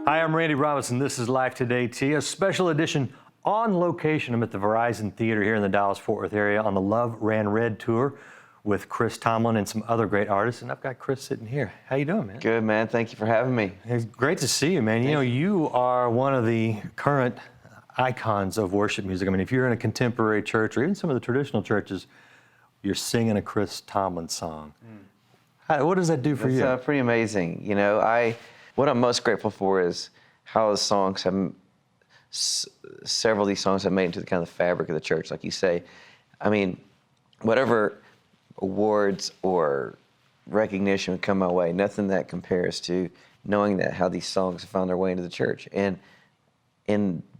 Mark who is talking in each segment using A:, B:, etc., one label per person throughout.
A: Hi, I'm Randy Robison. This is Life Today Tea, a special edition on location. I'm at the Verizon Theater here in the Dallas-Fort Worth area on the Love Ran Red tour with Chris Tomlin and some other great artists. And I've got Chris sitting here. How you doing, man?
B: Good, man. Thank you for having me.
A: It's great to see you, man. You know, you are one of the current icons of worship music. I mean, if you're in a contemporary church or even some of the traditional churches, you're singing a Chris Tomlin song. What does that do for you?
B: It's pretty amazing. You know, what I'm most grateful for is how the songs have, several of these songs have made into the kind of the fabric of the church, like you say. I mean, whatever awards or recognition would come my way, nothing that compares to knowing that how these songs have found their way into the church. And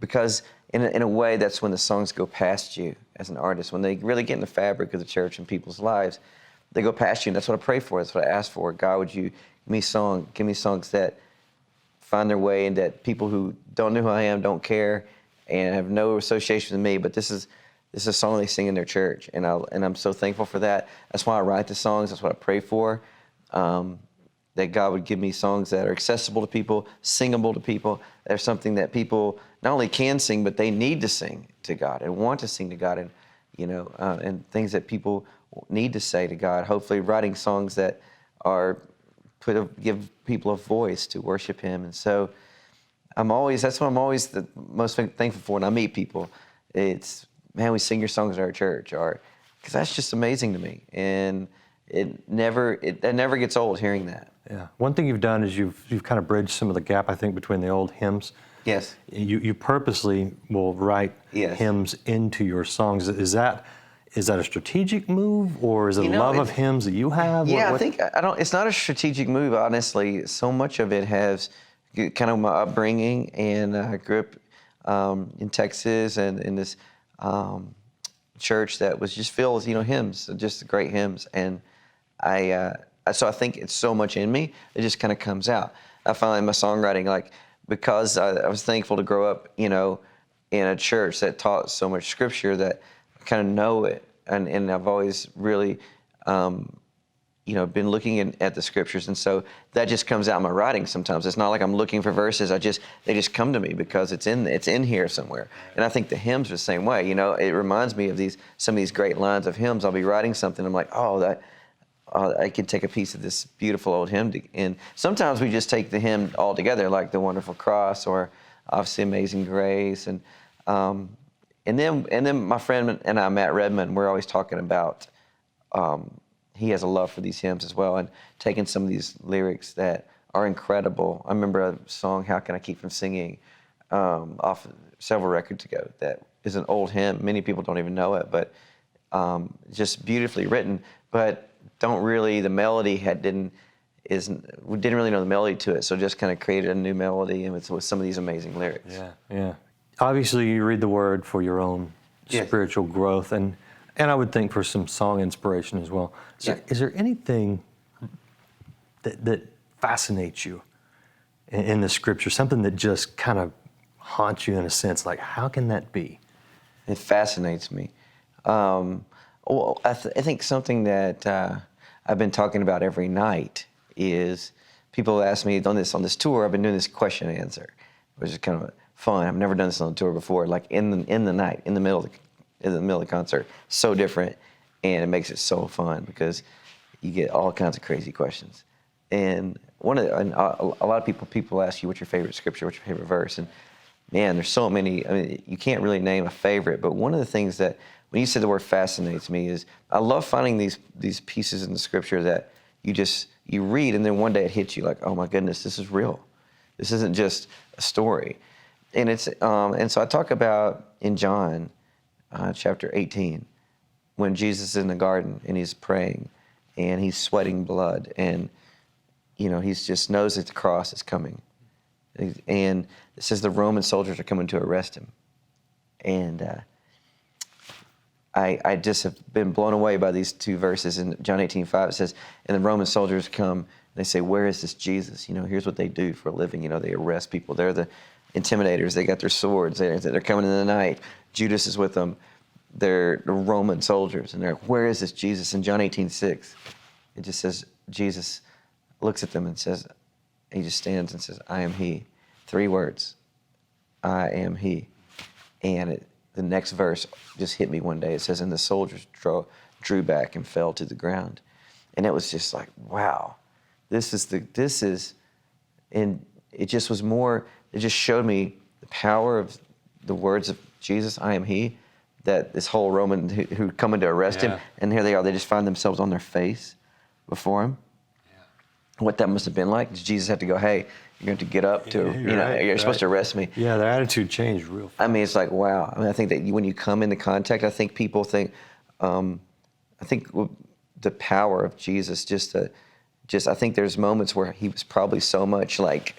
B: because in a way, that's when the songs go past you as an artist. When they really get in the fabric of the church and people's lives, they go past you, and that's what I pray for. That's what I ask for. God, would you give me songs that find their way, and that people who don't know who I am, don't care, and have no association with me, but this is a song they sing in their church, and I'm so thankful for that. That's why I write the songs. That's what I pray for. That God would give me songs that are accessible to people, singable to people. They're something that people not only can sing, but they need to sing to God and want to sing to God, and and things that people need to say to God. Hopefully, writing songs that are give people a voice to worship Him. And so, that's what I'm always the most thankful for when I meet people. It's, man, we sing your songs at our church, because that's just amazing to me, and it never gets old hearing that.
A: Yeah. One thing you've done is you've kind of bridged some of the gap, I think, between the old hymns.
B: Yes.
A: You purposely will write hymns into your songs. Is that a strategic move, or is it a love of hymns that you have?
B: Yeah, I think it's not a strategic move, honestly. So much of it has kind of my upbringing, and I grew up in Texas and in this church that was just filled with hymns, just great hymns, and so I think it's so much in me, it just kind of comes out. I find my songwriting, because I was thankful to grow up, in a church that taught so much scripture, that I kind of know it, and I've always really, been looking at the scriptures, and so that just comes out in my writing. Sometimes it's not like I'm looking for verses; they just come to me because it's in here somewhere. And I think the hymns are the same way. It reminds me of some of these great lines of hymns. I'll be writing something, I'm like, I can take a piece of this beautiful old hymn, and sometimes we just take the hymn all together, like the Wonderful Cross, or obviously Amazing Grace, and then my friend and I, Matt Redman, we're always talking about. He has a love for these hymns as well, and taking some of these lyrics that are incredible. I remember a song, "How Can I Keep From Singing," off several records ago. That is an old hymn. Many people don't even know it, but just beautifully written. But the melody we didn't really know the melody to it, so just kind of created a new melody, and with some of these amazing lyrics.
A: Yeah. Obviously, you read the Word for your own spiritual growth, and I would think for some song inspiration as well. So is there anything that fascinates you in the Scripture, something that just kind of haunts you in a sense? Like, how can that be?
B: It fascinates me. Well, I think something that I've been talking about every night is, people ask me on this tour. I've been doing this question and answer, which is kind of fun. I've never done this on a tour before. Like in the night, in the middle of the concert, so different, and it makes it so fun because you get all kinds of crazy questions. And a lot of people ask you, what's your favorite scripture, what's your favorite verse, and man, there's so many. I mean, you can't really name a favorite, but one of the things that, when you said the word fascinates me, is I love finding these pieces in the scripture that you read, and then one day it hits you like, oh my goodness, this is real. This isn't just a story. And so I talk about in John chapter 18, when Jesus is in the garden and he's praying and he's sweating blood, and he just knows that the cross is coming. And it says the Roman soldiers are coming to arrest him. And I just have been blown away by these two verses. In John 18:5, it says, and the Roman soldiers come, and they say, where is this Jesus? Here's what they do for a living. They arrest people. They're the intimidators. They got their swords. They're coming in the night. Judas is with them. They're the Roman soldiers. And they're like, where is this Jesus? In John 18:6, it just says, Jesus looks at them and says, he just stands and says, I am he. 3 words, I am he. And the next verse just hit me one day. It says, and the soldiers drew back and fell to the ground. And it was just like, wow, and it just was more, it just showed me the power of the words of Jesus, I am he, that this whole Roman who come in to arrest him, and here they are, they just find themselves on their face before him. Yeah. What that must have been like. Jesus had to go, hey, you're going to get up to, you're supposed to arrest me.
A: Yeah, their attitude changed real fast.
B: I mean, it's like, wow. I mean, I think that when you come into contact, I think people think, I think the power of Jesus, I think there's moments where he was probably so much like,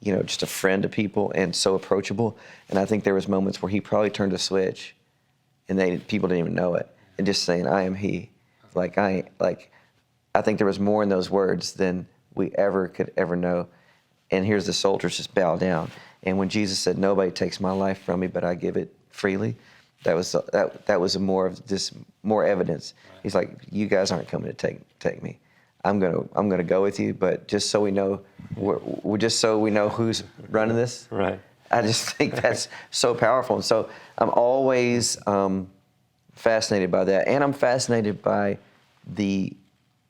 B: just a friend to people and so approachable. And I think there was moments where he probably turned a switch and people didn't even know it. And just saying, I am he. I think there was more in those words than we could ever know. And here's the soldiers just bow down. And when Jesus said, nobody takes my life from me, but I give it freely, that was more evidence. Right. He's like, you guys aren't coming to take me. I'm gonna go with you, but just so we know, who's running this.
A: Right.
B: I just think that's so powerful, and so I'm always fascinated by that, and I'm fascinated by the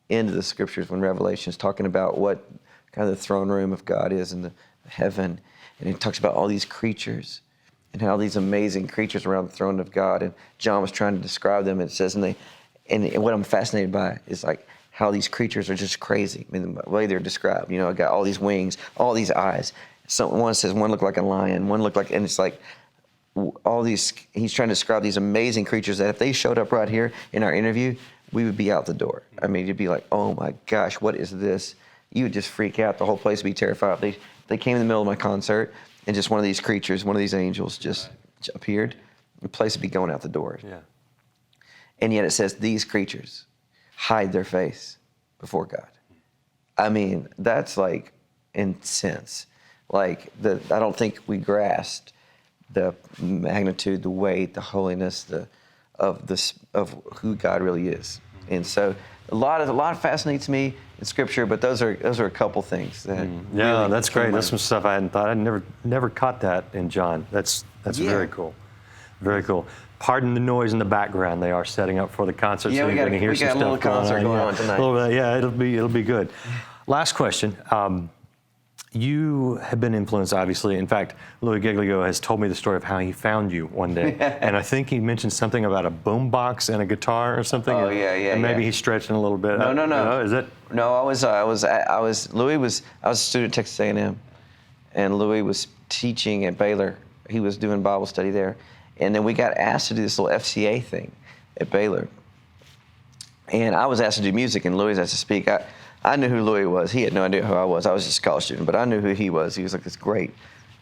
B: end of the scriptures when Revelation is talking about what kind of the throne room of God is in the heaven, and it talks about all these creatures and how these amazing creatures around the throne of God, and John was trying to describe them. It says, and what I'm fascinated by is like how these creatures are just crazy. I mean, the way they're described, got all these wings, all these eyes. One says one looked like a lion, one looked like, and it's like all these, he's trying to describe these amazing creatures that if they showed up right here in our interview, we would be out the door. I mean, you'd be like, oh my gosh, what is this? You would just freak out. The whole place would be terrified. They came in the middle of my concert, and just one of these creatures, one of these angels just appeared. The place would be going out the door. Yeah. And yet it says these creatures hide their face before God. I mean, that's like intense. Like I don't think we grasped the magnitude, the weight, the holiness, of who God really is. And so a lot fascinates me in Scripture, but those are a couple things that.
A: Yeah, really that's great. That's some stuff I hadn't thought. I never caught that in John. That's very cool. Very cool. Pardon the noise in the background. They are setting up for the concert.
B: Yeah,
A: so
B: we got a little concert going on tonight.
A: A little bit, yeah, it'll be good. Last question. You have been influenced, obviously. In fact, Louis Giglio has told me the story of how he found you one day, and I think he mentioned something about a boombox and a guitar or something.
B: Oh,
A: and maybe he's stretching a little bit.
B: No.
A: Is it?
B: No, I was a student at Texas A&M, and Louis was teaching at Baylor. He was doing Bible study there, and then we got asked to do this little FCA thing at Baylor, and I was asked to do music, and Louis was asked to speak. I knew who Louis was. He had no idea who I was. I was just a college student, but I knew who he was. He was like this great,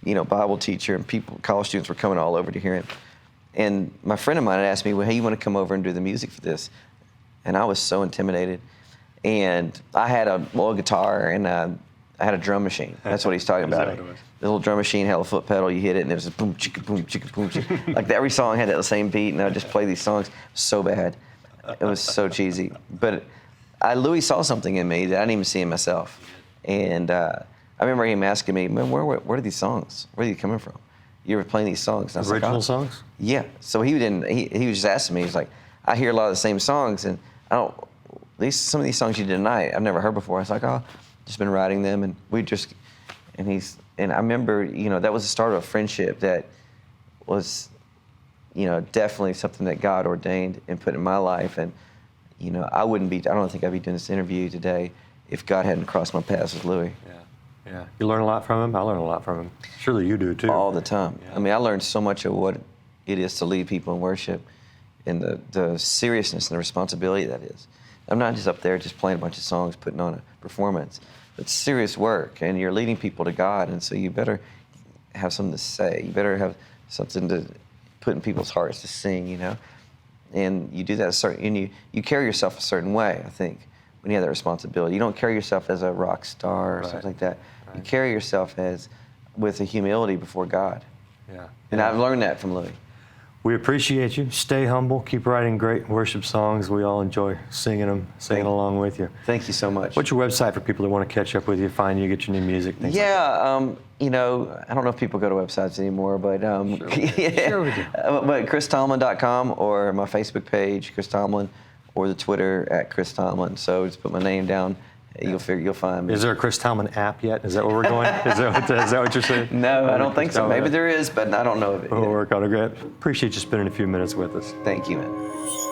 B: Bible teacher, and college students were coming all over to hear him. And my friend of mine had asked me, well, hey, you want to come over and do the music for this? And I was so intimidated. And I had a little guitar, and I had a drum machine. That's what he's talking about. The little drum machine had a foot pedal. You hit it, and it was a boom, chicka, boom, chicka, boom, chicka. Like every song had that same beat, and I would just play these songs. So bad. It was so cheesy. But Louis saw something in me that I didn't even see in myself. And I remember him asking me, man, where are these songs? Where are you coming from? You were playing these songs. And I was
A: Original songs?
B: Yeah. So he was just asking me, he's like, I hear a lot of the same songs, and some of these songs you did tonight, I've never heard before. I was like, just been writing them, and and I remember, that was the start of a friendship that was, definitely something that God ordained and put in my life. And I don't think I'd be doing this interview today if God hadn't crossed my paths with Louis.
A: Yeah. You learn a lot from him. I learn a lot from him. Surely you do too.
B: All the time. Yeah. I mean, I learned so much of what it is to lead people in worship, and the seriousness and the responsibility that is. I'm not just up there just playing a bunch of songs, putting on a performance. It's serious work, and you're leading people to God, and so you better have something to say. You better have something to put in people's hearts to sing, And you do that and you carry yourself a certain way, I think, when you have that responsibility. You don't carry yourself as a rock star or something like that. Right. You carry yourself with a humility before God. Yeah. And I've learned that from Louis.
A: We appreciate you. Stay humble. Keep writing great worship songs. We all enjoy singing them, singing along with you.
B: Thank you so much.
A: What's your website for people that want to catch up with you, find you, get your new music, things like that?
B: You know, I don't know if people go to websites anymore, but
A: Sure we do.
B: But ChrisTomlin.com or my Facebook page, Chris Tomlin, or the Twitter at Chris Tomlin. So just put my name down. You'll find me.
A: Is there a Chris Tomlin app yet? Is that where we're going? Is that what you're saying?
B: No, I don't think so. Maybe there is, but I don't know of it.
A: We'll work on it. Great. Appreciate you spending a few minutes with us.
B: Thank you, man.